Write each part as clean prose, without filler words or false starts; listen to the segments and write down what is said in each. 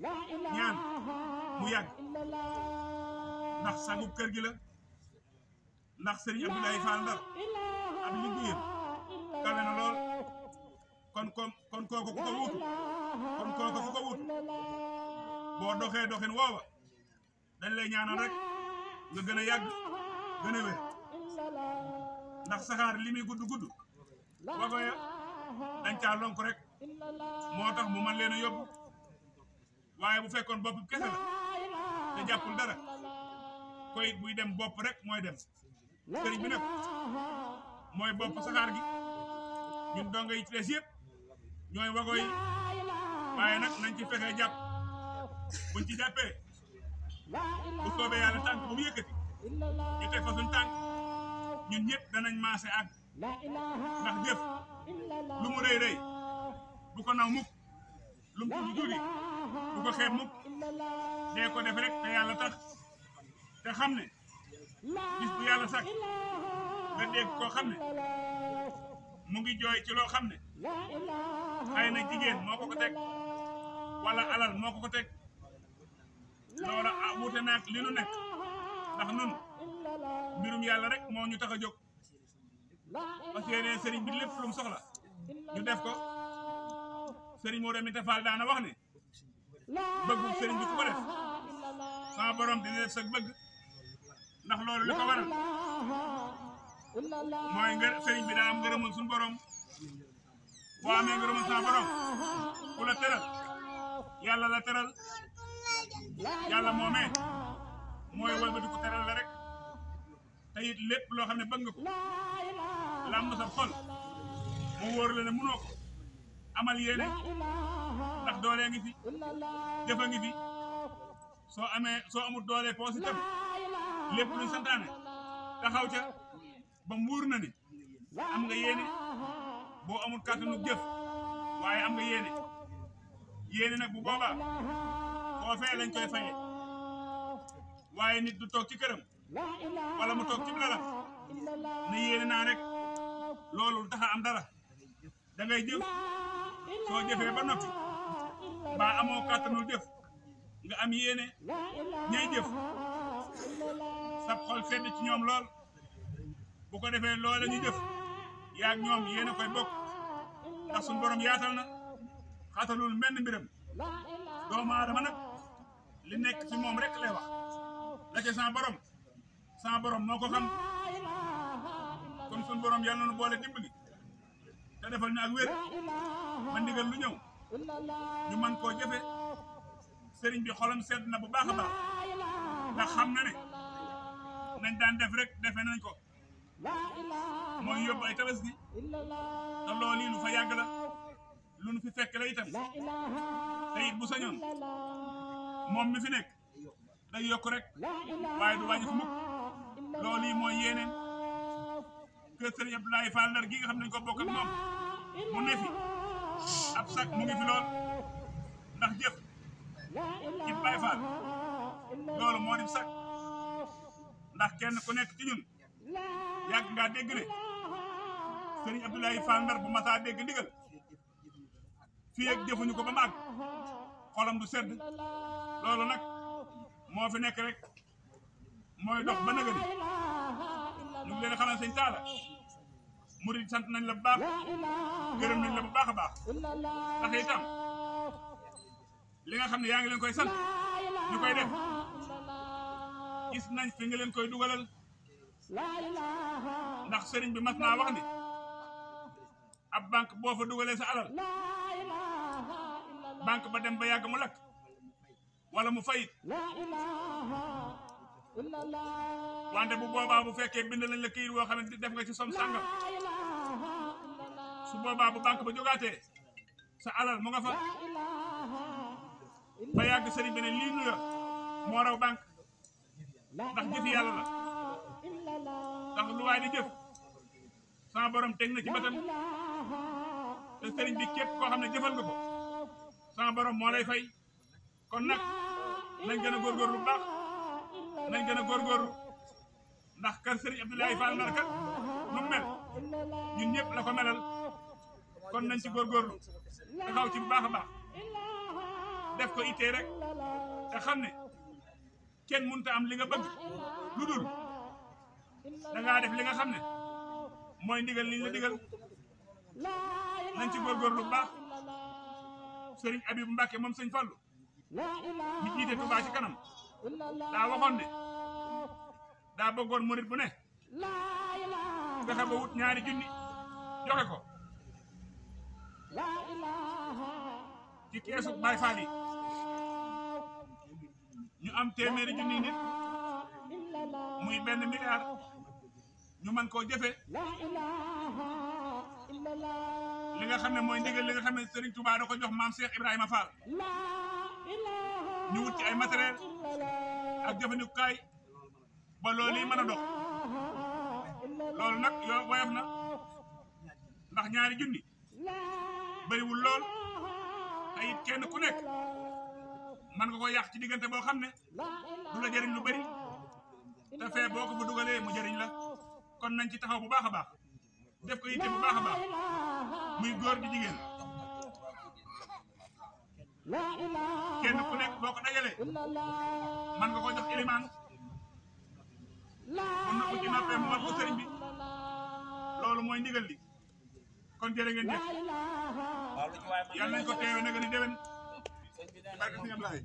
ñaan mu yàgg ndax sagub kër gi la ndax sëriñ Abdoulaye Fall Ndar ab liggéeyam kawe na lool kon kooku ku ko wuutu boo doxee doxin woowa dañ lay ñaanal rek nga gën a yàgg gën a wér ndax saxaar li muy gudd wago ya dañ caa lonk rek moo tax mu man leen a yóbbu waaye bu fekkoon bopp kese la te jàppul dara koy buy dem bopp rek mooy dem sëriñ bi nag mooy bopp saxaar gi ñun donga yi ci des yëpp ñooy wago yi waaye nag nañ ci fexee jàpp buñ ci jàppee bu soobee yàlla tànk bu mu yëkkati ñu teg fa suñ tànk ñun ñëpp danañ maase àgg ndax jëf lu mu rëy rëy bu ko naw mukk lu mu tuuti bu ko xeeb mukk dee ko def rek te yàlla tax te xam ne bis bu yàlla sàkk nga dégg koo xam ne mu ngi jooy ci loo xam ne xëy na jigéen moo ko teg wala alal moo ko teg loola wuute naag li nu nekk ndax nun mbirum yàlla rek moo ñu tax a jóg parce que ne sëriñ bi lépp lu mu soxla ñu def ko sëriñ moo demit Fall daana wax ne bëggu sëriñ bi ku ko def sama borom dina def sa bëgg ndax loolu li ko waral mooy sëriñ bi daa am ngërëmul suñu borom boo amee ngërëmul sama borom ku la teral yàlla la teral yàlla moomee mooy walbati ku teral la rek te it lépp loo xam ne bëgg nga ko lamb sa xol mu wóor la ne mënoo ko amal yéene ndax doolee ngi fi jëfa ngi fi soo amul doole poos itam lépp luñ santaane taxaw ca ba mu wóor na ni am nga yéene boo amul kàttanu jëf waaye am nga yéene nag bu boobaa foofee lañ koy faye waaye nit du toog ci këram wala mu toog ci lalam ne yéene naa rek loolu taxa am dara da ngay jëf soo jëfee ba noppi ba amoo kàttanul jëf nga am yéene ñay jëf sab xol sedd ci ñoom lool bu ko defee loola ñu jëf yaag ñoom yéene koy bokk ndax suñu borom yaatal na xatalul menn mbiram doomu aadama nag li nekk ci moom rek lay wax la ca sama borom moo ko xam kon suñu borom yàlla na nu boole dimbali te defal ñu ak wér ma ndigal lu ñëw ñu mën koo jëfe sëriñ bi xolam sedd na bu baax a baax ndax xam na ne nañ daan def rek defe nañ ko mooy yóbbu ay tabaski te loolu lu fa yàgg la lu nu fi fekk la itam te it bu sañoon moom mi fi nekk day yokk rek waaye du wàññi ko mukk loolu mooy yéeneen kër sëriñ Abdoulaye Fall Ndar gi nga xam ne dañ ko bokk ak moom mu ne fi ab sac mu ngi fi lool ndax jëf ci Baye Fall loolu moo di sac ndax kenn ku nekk ci ñun yàgg ngaa dégg ne sëriñ Abdoulaye Fall Ndar bu masaa dégg ndigal fii ak jëfuñu ko ba màgg xolam du sedd loolu nag moo fi nekk rek mooy dox ba nëgëni ñu ngi leen xamal sëñ Talla murid sant nañ la bu baax gërëm nañ la bu baax a baax ndax itam li nga xam ne yaa ngi leen koy sant ñu koy def gis nañ fi nga leen koy dugalal ndax sëriñ bi mas naa wax ni ab banque boo fa dugalee sa alal banque ba dem ba yàgg mu lakk wala mu fayit wante bu boobaa bu fekkee bind lañ la këyit woo xam ne def nga ci som sàngam su boobaa bu banque ba jógaatee sa alal mu nga fa ba yàgg sëriñ bi ne lii nu yor moo raw banque ndax jëfi yàlla la ndax lu waay di jëf sama borom teg na ci batam te sëriñ bi képp koo xam ne jëfal nga ko sama borom moo lay fay kon nag nañ gën a góorgóorlu bu baax nañ gën a góorgóorlu ndax kër sëriñ Abdoulaye Fall Ndar kat nu mel ñun ñëpp la ko melal kon nañ ci góorgóorlu taxaw ci bu baax a baax def ko ittee rek te xam ne kenn mënut a am li nga bëgg lu dul da ngaa def li nga xam ne mooy ndigal liñ la digal nañ ci góorgóorlu bu baax. Sëriñ Abibu Mbàkke moom sëñ Fallu mi jiite Touba ci kanam daa waxoon ne daa bëggoon murit bu ne fexe ba wut ñaari junni joxe ko ci keesu Baay Faal yi ñu am téeméeri junni nit muy benn milliard ñu mën koo jëfe li nga xam ne mooy ndigal li nga xam ne Serigne Touba da ko jox maam Cheikh Ibrahima Fall ñu wut ci ay matériel ak jëfandikukaay ba loolu yi mën a dox loolu nag yoo woyof na ndax ñaari junni bëriwul lool te it kenn ku nekk mën nga ko yàq ci diggante boo xam ne du la jëriñ lu bëri te fee boo ko fa dugalee mu jëriñ la kon nañ ci taxaw bu baax a baax def ko yitte bu baax a baax muy góor di jigéen kenn ku nekk boo ko dajalee man nga ko jox ilimaan mun na ko ci noppee mu war ko sëriñ bi loolu mooy ndigal li kon jërë ngeen jëf yàlla nañ ko teewe nag ni déwén ci barke Sëriñ Ablaye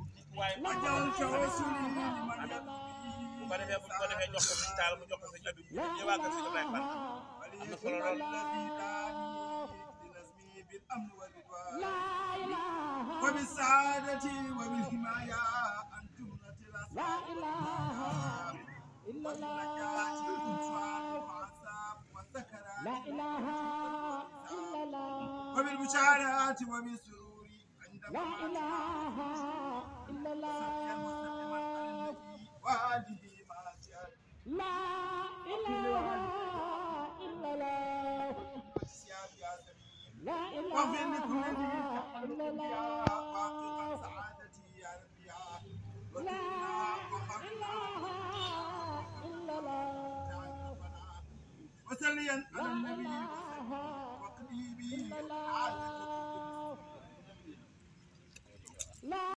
bu ko defee jox ko sëñ Taal mu jox ko sëñ Abib ñu ñëwaat ak sëñ Ablaye Fall am na solo lool وبالسعادة وبالحماية عن جملة الأسباب والنجاة والإنسان والعذاب والسكرات وبالبشارات وبالسرور عندما وآله مع السيادة لا إله إلا الله لا إله واغفر لكل ذي إلا الله واقفا سعادتي يا ربي لا إله إلا الله وسليا على النبي وقضي به لا